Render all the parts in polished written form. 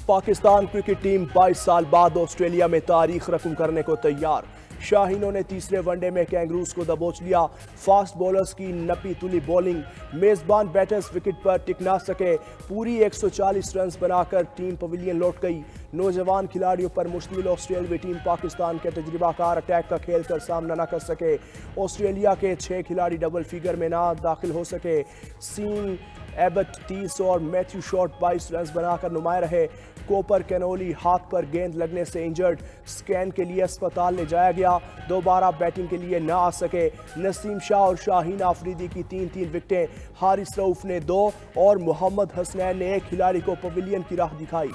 Pakistan cricket team 22 سال بعد Australia میں تاریخ رقم کرنے کو تیار۔ شاہینوں نے تیسرے ون ڈے میں کینگروز کو دبوچ لیا۔ فاسٹ بولرز کی نپی تلی بولنگ، میزبان بیٹرز وکٹ پر ٹک نہ سکے۔ پوری 140 رنز بنا کر ٹیم پویلین لوٹ گئی۔ نوجوان کھلاڑیوں پر مشتمل آسٹریلوی ٹیم پاکستان کے تجربہ کار اٹیک کا کھیل کر سامنا نہ کر سکے۔ آسٹریلیا کے 6 کھلاڑی ڈبل فگر میں نہ داخل ہو سکے۔ سین ایبٹ 30 اور میتھیو شارٹ 22 رنز بنا کر نمایاں رہے۔ کوپر کینولی ہاتھ پر گیند لگنے سے انجرڈ، سکین کے لیے اسپتال لے جایا گیا، دوبارہ بیٹنگ کے لیے نہ آ سکے۔ نسیم شاہ اور شاہین آفریدی کی 3 وکٹیں، حارث رؤف نے 2 اور محمد حسنین نے 1 کھلاڑی کو پویلین کی راہ دکھائی۔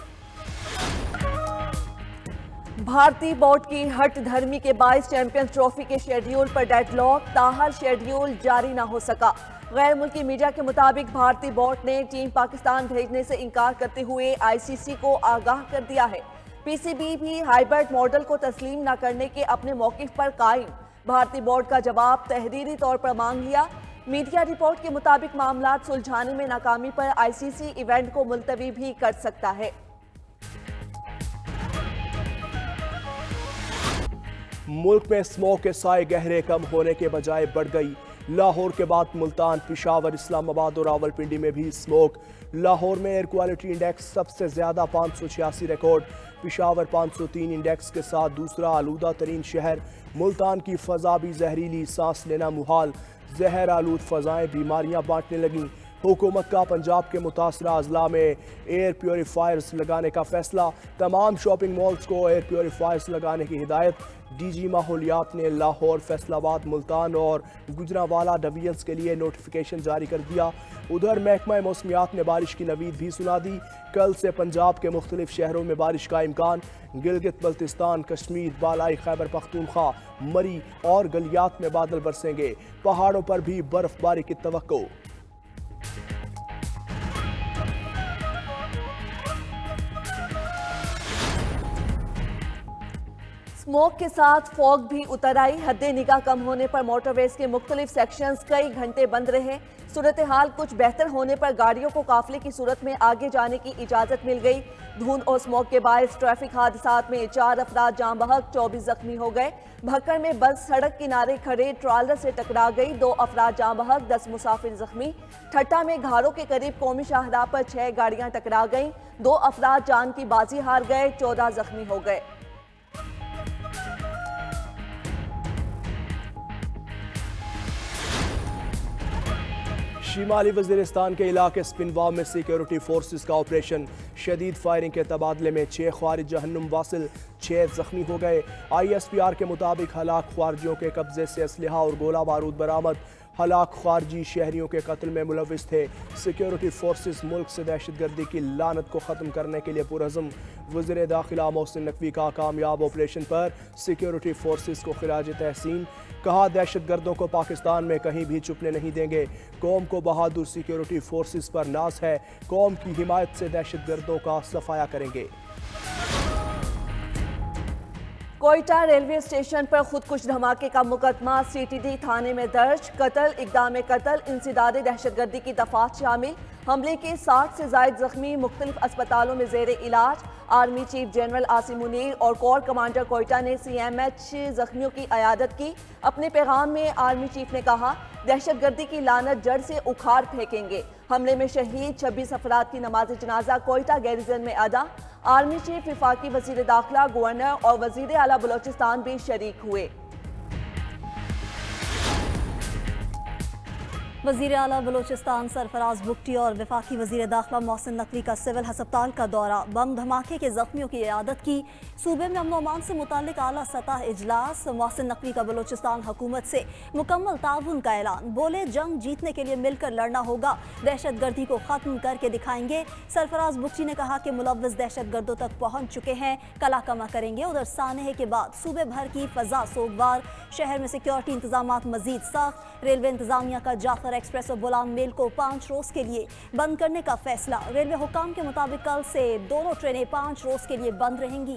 بھارتی بورڈ کی ہٹ دھرمی کے باعث چیمپئنز ٹرافی کے شیڈیول پر ڈیڈ لاک، تاحال شیڈیول جاری نہ ہو سکا۔ غیر ملکی میڈیا کے مطابق بھارتی بورڈ نے ٹیم پاکستان بھیجنے سے انکار کرتے ہوئے آئی سی سی کو آگاہ کر دیا ہے۔ پی سی بی بھی ہائیبرڈ ماڈل کو تسلیم نہ کرنے کے اپنے موقف پر قائم۔ بھارتی بورڈ کا جواب تحریری طور پر مانگ لیا۔ میڈیا رپورٹ کے مطابق معاملات سلجھانے میں ناکامی پر آئی سی سی ایونٹ کو ملتوی بھی کر سکتا ہے۔ ملک میں اسموگ کے سائے گہرے کم ہونے کے بجائے بڑھ گئی۔ لاہور کے بعد ملتان، پشاور، اسلام آباد اور راولپنڈی میں بھی اسموگ۔ لاہور میں ایئر کوالٹی انڈیکس سب سے زیادہ 586 ریکارڈ، پشاور 503 انڈیکس کے ساتھ دوسرا آلودہ ترین شہر۔ ملتان کی فضا بھی زہریلی، سانس لینا محال، زہر آلود فضائیں بیماریاں بانٹنے لگیں۔ حکومت کا پنجاب کے متاثرہ اضلاع میں ایئر پیوریفائرز لگانے کا فیصلہ، تمام شاپنگ مالز کو ایئر پیوریفائرز لگانے کی ہدایت۔ ڈی جی ماحولیات نے لاہور، فیصل آباد، ملتان اور گجرانوالہ ڈویژنز کے لیے نوٹیفیکیشن جاری کر دیا۔ ادھر محکمہ موسمیات نے بارش کی نوید بھی سنا دی۔ کل سے پنجاب کے مختلف شہروں میں بارش کا امکان۔ گلگت بلتستان، کشمیر، بالائی خیبر پختونخوا، مری اور گلیات میں بادل برسیں گے۔ پہاڑوں پر بھی برف باری کی توقع۔ اسموگ کے ساتھ فوگ بھی اتر آئی۔ حد نگاہ کم ہونے پر موٹر ویز کے مختلف سیکشنز کئی گھنٹے بند رہے۔ صورتحال کچھ بہتر ہونے پر گاڑیوں کو قافلے کی صورت میں آگے جانے کی اجازت مل گئی۔ دھند اور اسموگ کے باعث ٹریفک حادثات میں 4 افراد جاں بحق، 24 زخمی ہو گئے۔ بھکر میں بس سڑک کنارے کھڑے ٹرالر سے ٹکرا گئی، 2 افراد جاں بحق، 10 مسافر زخمی۔ ٹھٹا میں گھاروں کے قریب قومی شاہراہ پر 6 گاڑیاں ٹکرا گئیں، 2 افراد جان کی بازی ہار گئے، 14 زخمی ہو گئے۔ شمالی وزیرستان کے علاقے سپنوا میں سیکیورٹی فورسز کا آپریشن، شدید فائرنگ کے تبادلے میں 6 خوارج جہنم واصل، 6 زخمی ہو گئے۔ آئی ایس پی آر کے مطابق ہلاک خوارجیوں کے قبضے سے اسلحہ اور گولہ بارود برآمد۔ ہلاک خارجی شہریوں کے قتل میں ملوث تھے۔ سیکیورٹی فورسز ملک سے دہشت گردی کی لعنت کو ختم کرنے کے لیے پرعزم۔ وزیر داخلہ محسن نقوی کا کامیاب آپریشن پر سیکیورٹی فورسز کو خراج تحسین، کہا دہشت گردوں کو پاکستان میں کہیں بھی چھپنے نہیں دیں گے۔ قوم کو بہادر سیکیورٹی فورسز پر ناز ہے، قوم کی حمایت سے دہشت گردوں کا صفایا کریں گے۔ کوئٹہ ریلوے اسٹیشن پر خودکش دھماکے کا مقدمہ سی ٹی ڈی تھانے میں درج۔ قتل، اقدام قتل، انسداد دہشت گردی کی دفعات شامل۔ حملے کے 60 سے زائد زخمی مختلف اسپتالوں میں زیر علاج۔ Army chief general Asim Munir اور کور کمانڈر کوئٹہ نے سی ایم ایچ زخمیوں کی عیادت کی۔ اپنے پیغام میں آرمی چیف نے کہا، دہشت گردی کی لعنت جڑ سے اکھاڑ پھینکیں گے۔ حملے میں شہید 26 افراد کی نماز جنازہ کوئٹہ گیریزن میں ادا۔ آرمی چیف، وفاقی وزیر داخلہ، گورنر اور وزیر اعلیٰ بلوچستان بھی شریک ہوئے۔ وزیر اعلیٰ بلوچستان سرفراز بگٹی اور وفاقی وزیر داخلہ محسن نقوی کا سول ہسپتال کا دورہ، بم دھماکے کے زخمیوں کی عیادت کی۔ صوبے میں امن و امان سے متعلق اعلیٰ سطح اجلاس، محسن نقوی کا بلوچستان حکومت سے مکمل تعاون کا اعلان، بولے جنگ جیتنے کے لیے مل کر لڑنا ہوگا، دہشت گردی کو ختم کر کے دکھائیں گے۔ سرفراز بگٹی نے کہا کہ ملوث دہشت گردوں تک پہنچ چکے ہیں، کلا کما کریں گے۔ ادھر سانحے کے بعد صوبے بھر کی فضا سوگوار، شہر میں سیکیورٹی انتظامات مزید سخت۔ ریلوے انتظامیہ کا جعفر ایکسپریس اور بولان میل کو 5 روز کے لیے بند کرنے کا فیصلہ۔ ریلوے حکام کے مطابق کل سے دونوں ٹرینیں 5 روز کے لیے بند رہیں گی۔